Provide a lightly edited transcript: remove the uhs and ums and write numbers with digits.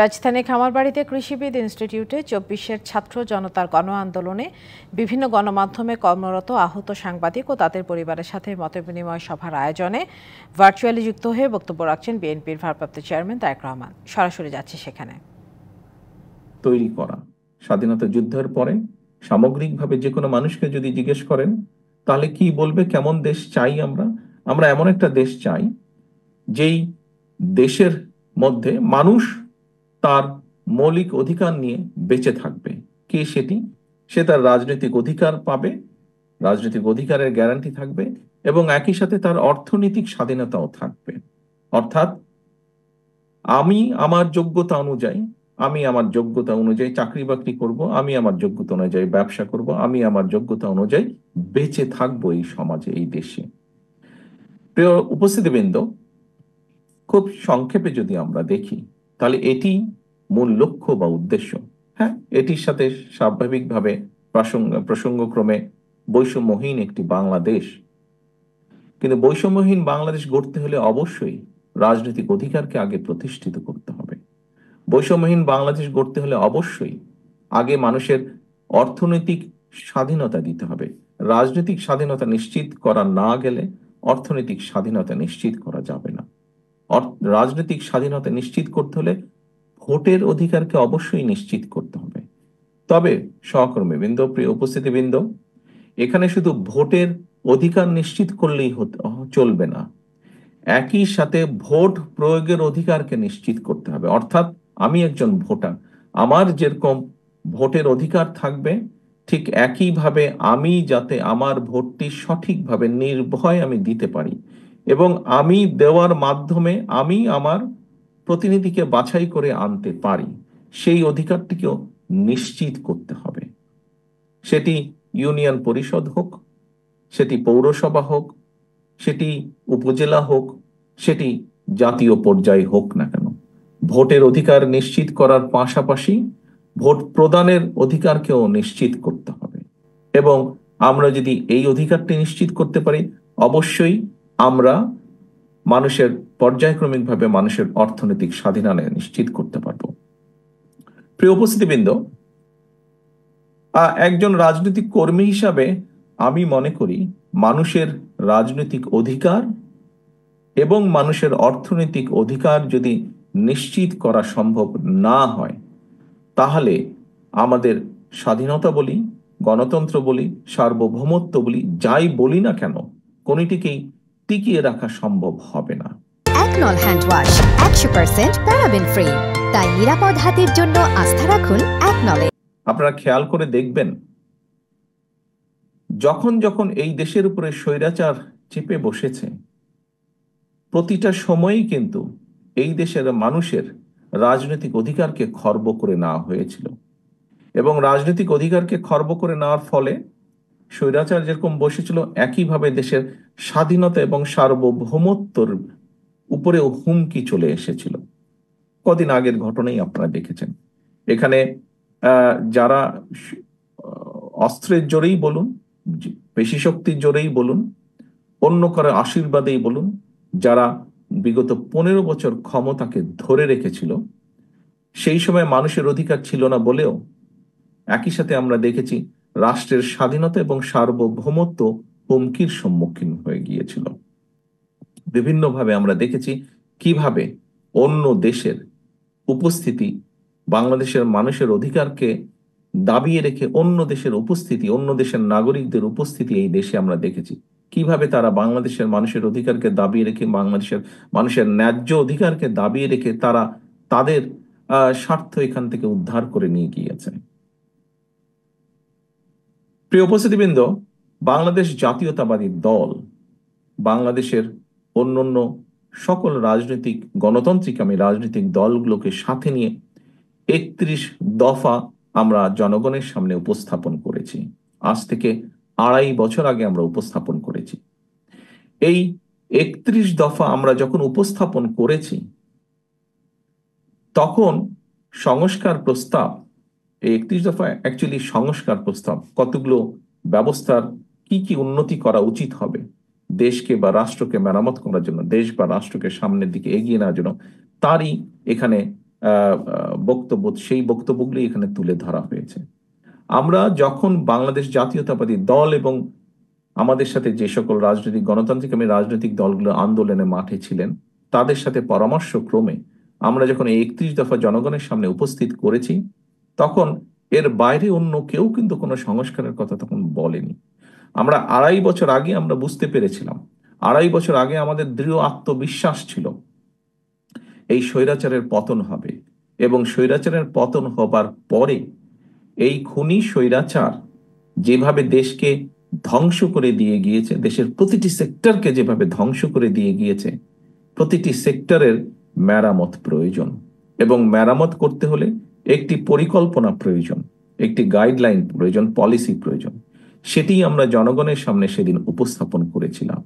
রাজধানীর খামারবাড়িতে কৃষিবিদ ইনস্টিটিউটে ২৪-এর ছাত্র জনতার গণ আন্দোলনে বিভিন্ন গণমাধ্যমে কর্মরত আহত সাংবাদিক ও তাদের পরিবারের সাথে মতবিনিময় সভার আয়োজনে ভার্চুয়ালি যুক্ত হয়ে বক্তব্য রাখছেন বিএনপির ভারপ্রাপ্ত চেয়ারম্যান তারেক রহমান। সরাসরি যাচ্ছে সেখানে। তৈরি করা স্বাধীনতা যুদ্ধের পরে সামগ্রিকভাবে যে কোনো মানুষকে যদি জিজ্ঞেস করেন তাহলে কি বলবে, কেমন দেশ চাই আমরা? আমরা এমন একটা দেশ চাই যেই দেশের মধ্যে মানুষ তার মৌলিক অধিকার নিয়ে বেঁচে থাকবে। কে সেটি? সে তার রাজনৈতিক অধিকার পাবে, রাজনৈতিক অধিকারের গ্যারান্টি থাকবে এবং একই সাথে তার অর্থনৈতিক স্বাধীনতাও থাকবে। অর্থাৎ আমি আমার যোগ্যতা অনুযায়ী চাকরি বাকরি করব, আমি আমার যোগ্যতা অনুযায়ী ব্যবসা করব, আমি আমার যোগ্যতা অনুযায়ী বেঁচে থাকবো এই সমাজে, এই দেশে। প্রিয় উপস্থিতিবৃন্দ, খুব সংক্ষেপে যদি আমরা দেখি তাহলে এটি মূল লক্ষ্য বা উদ্দেশ্য। হ্যাঁ, এটির সাথে স্বাভাবিকভাবে প্রসঙ্গক্রমে বৈষম্যহীন একটি বাংলাদেশ। কিন্তু বৈষম্যহীন বাংলাদেশ গড়তে হলে অবশ্যই রাজনৈতিক অধিকারকে আগে প্রতিষ্ঠিত করতে হবে। বৈষম্যহীন বাংলাদেশ গড়তে হলে অবশ্যই আগে মানুষের অর্থনৈতিক স্বাধীনতা দিতে হবে। রাজনৈতিক স্বাধীনতা নিশ্চিত করা না গেলে অর্থনৈতিক স্বাধীনতা নিশ্চিত করা যাবে না। রাজনৈতিক স্বাধীনতা নিশ্চিত করতে হলে ভোটের অধিকারকে অবশ্যই নিশ্চিত করতে হবে। তবে সহকর্মীবৃন্দ, প্রিয় উপস্থিতিবৃন্দ, এখানে শুধু ভোটের অধিকার নিশ্চিত করলেই চলবে না, একই সাথে ভোট প্রয়োগের অধিকারকে নিশ্চিত করতে হবে। অর্থাৎ আমি একজন ভোটার, আমার যেরকম ভোটের অধিকার থাকবে ঠিক একইভাবে আমি যাতে আমার ভোটটি সঠিকভাবে নির্ভয় আমি দিতে পারি এবং আমি দেওয়ার মাধ্যমে আমি আমার প্রতিনিধিকে বাছাই করে আনতে পারি, সেই অধিকারটিকেও নিশ্চিত করতে হবে। সেটি ইউনিয়ন পরিষদ হোক, সেটি পৌরসভা হোক, সেটি উপজেলা হোক, সেটি জাতীয় পর্যায়ে হোক না কেন, ভোটের অধিকার নিশ্চিত করার পাশাপাশি ভোট প্রদানের অধিকারকেও নিশ্চিত করতে হবে। এবং আমরা যদি এই অধিকারটি নিশ্চিত করতে পারি, অবশ্যই আমরা মানুষের পর্যায়ক্রমিকভাবে মানুষের অর্থনৈতিক স্বাধীনতা নিশ্চিত করতে পারব। প্রিয় উপস্থিতিবৃন্দ, একজন রাজনৈতিক কর্মী হিসাবে আমি মনে করি মানুষের রাজনৈতিক অধিকার এবং মানুষের অর্থনৈতিক অধিকার যদি নিশ্চিত করা সম্ভব না হয় তাহলে আমাদের স্বাধীনতা বলি, গণতন্ত্র বলি, সার্বভৌমত্ব বলি, যাই বলি না কেন, কোনটিকেই টিকিয়ে রাখা সম্ভব হবে না। একনল হ্যান্ড ওয়াশ 100% প্যারাবেন ফ্রি, তাই নিরাপদ হাতের জন্য আস্থা রাখুন একনলে। আপনারা খেয়াল করে দেখবেন, যখন যখন এই দেশের উপরে স্বৈরাচার চেপে বসেছে, প্রতিটা সময়ই কিন্তু এই দেশের মানুষের রাজনৈতিক অধিকারকে খর্ব করে নেওয়া হয়েছিল এবং রাজনৈতিক অধিকারকে খর্ব করে নেওয়ার ফলে স্বৈরাচার যেরকম বসেছিল, একইভাবে দেশের স্বাধীনতা এবং সার্বভৌমত্বর উপরেও হুমকি চলে এসেছিল। কদিন আগের ঘটনাই আপনারা দেখেছেন। এখানে যারা অস্ত্রের জোরেই বলুন, পেশি শক্তির জোরেই বলুন, অন্য কারো আশীর্বাদেই বলুন, যারা বিগত 15 বছর ক্ষমতাকে ধরে রেখেছিল, সেই সময় মানুষের অধিকার ছিল না বলেও একই সাথে আমরা দেখেছি রাষ্ট্রের স্বাধীনতা এবং সার্বভৌমত্ব হুমকির সম্মুখীন হয়ে গিয়েছিল। বিভিন্নভাবে আমরা দেখেছি কিভাবে অন্য দেশের উপস্থিতি, বাংলাদেশের মানুষের অধিকারকে দাবিয়ে রেখে অন্য দেশের উপস্থিতি, অন্য দেশের নাগরিকদের উপস্থিতি এই দেশে আমরা দেখেছি কিভাবে তারা বাংলাদেশের মানুষের অধিকারকে দাবিয়ে রেখে, বাংলাদেশের মানুষের ন্যায্য অধিকারকে দাবিয়ে রেখে তারা তাদের স্বার্থ এখান থেকে উদ্ধার করে নিয়ে গিয়েছে। প্রিয় উপস্থিতিবৃন্দ, বাংলাদেশ জাতীয়তাবাদী দল বাংলাদেশের অন্যান্য সকল রাজনৈতিক গণতান্ত্রিক রাজনৈতিক দলগুলোকে সাথে নিয়ে 31 দফা আমরা জনগণের সামনে উপস্থাপন করেছি। আজ থেকে 2.5 বছর আগে আমরা উপস্থাপন করেছি। এই 31 দফা আমরা যখন উপস্থাপন করেছি তখন সংস্কার প্রস্তাব, এই 31 দফা অ্যাকচুয়ালি সংস্কার প্রস্তাব, কতগুলো ব্যবস্থার কি কি উন্নতি করা উচিত হবে দেশকে বা রাষ্ট্রকে মেরামত করার জন্য, দেশ বা রাষ্ট্রকে সামনের দিকে এগিয়ে নেওয়ার জন্য, তারই এখানে বক্তব্য, সেই বক্তব্যগুলি এখানে তুলে ধরা হয়েছে। আমরা যখন বাংলাদেশ জাতীয়তাবাদী দল এবং আমাদের সাথে যে সকল গণতান্ত্রিক এবং রাজনৈতিক দলগুলো আন্দোলনে মাঠে ছিলেন, তাদের সাথে পরামর্শ ক্রমে আমরা যখন এই 31 দফা জনগণের সামনে উপস্থিত করেছি, তখন এর বাইরে অন্য কেউ কিন্তু কোনো সংস্কারের কথা তখন বলেনি। আমরা 2.5 বছর আগে আমরা বুঝতে পেরেছিলাম, 2.5 বছর আগে আমাদের দৃঢ় আত্মবিশ্বাস ছিল এই স্বৈরাচারের পতন হবে, এবং স্বৈরাচারের পতন হবার পরে এই খুনি স্বৈরাচার যেভাবে দেশকে ধ্বংস করে দিয়ে গিয়েছে, দেশের প্রতিটি সেক্টরকে যেভাবে ধ্বংস করে দিয়ে গিয়েছে, প্রতিটি সেক্টরের মেরামত প্রয়োজন, এবং মেরামত করতে হলে একটি পরিকল্পনা প্রয়োজন, একটি গাইডলাইন প্রয়োজন, পলিসি প্রয়োজন। সেটি আমরা জনগণের সামনে সেদিন উপস্থাপন করেছিলাম।